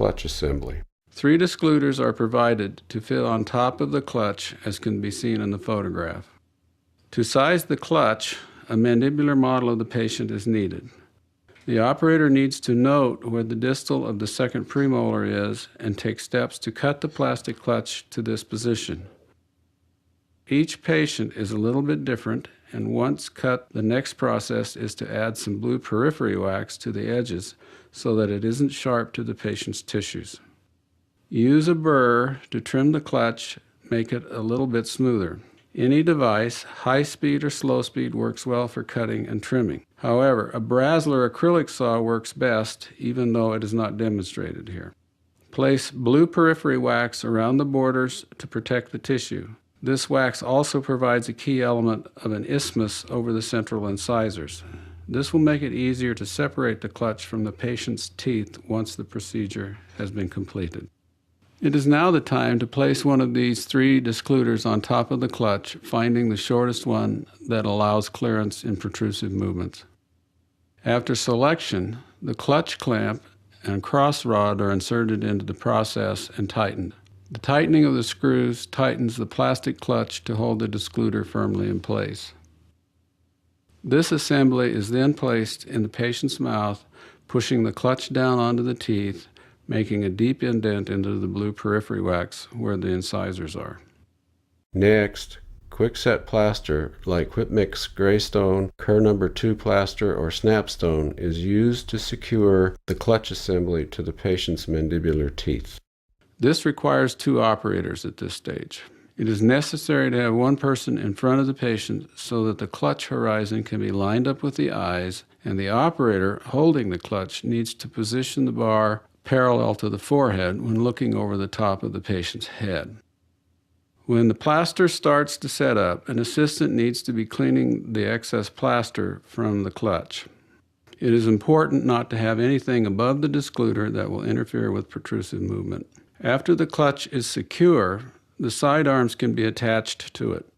clutch assembly. 3 discluders are provided to fit on top of the clutch, as can be seen in the photograph. To size the clutch, a mandibular model of the patient is needed. The operator needs to note where the distal of the second premolar is and take steps to cut the plastic clutch to this position. Each patient is a little bit different, and once cut, the next process is to add some blue periphery wax to the edges so that it isn't sharp to the patient's tissues. Use a burr to trim the clutch, make it a little bit smoother. Any device, high speed or slow speed, works well for cutting and trimming. However, a Brasler acrylic saw works best, even though it is not demonstrated here. Place blue periphery wax around the borders to protect the tissue. This wax also provides a key element of an isthmus over the central incisors. This will make it easier to separate the clutch from the patient's teeth once the procedure has been completed. It is now the time to place one of these 3 discluders on top of the clutch, finding the shortest one that allows clearance in protrusive movements. After selection, the clutch clamp and cross rod are inserted into the process and tightened. The tightening of the screws tightens the plastic clutch to hold the discluder firmly in place. This assembly is then placed in the patient's mouth, pushing the clutch down onto the teeth, making a deep indent into the blue periphery wax where the incisors are. Next, quick-set plaster like Whip Mix Greystone, Kerr No. 2 plaster, or Snapstone is used to secure the clutch assembly to the patient's mandibular teeth. This requires 2 operators at this stage. It is necessary to have one person in front of the patient so that the clutch horizon can be lined up with the eyes, and the operator holding the clutch needs to position the bar parallel to the forehead when looking over the top of the patient's head. When the plaster starts to set up, an assistant needs to be cleaning the excess plaster from the clutch. It is important not to have anything above the discluder that will interfere with protrusive movement. After the clutch is secure, the side arms can be attached to it.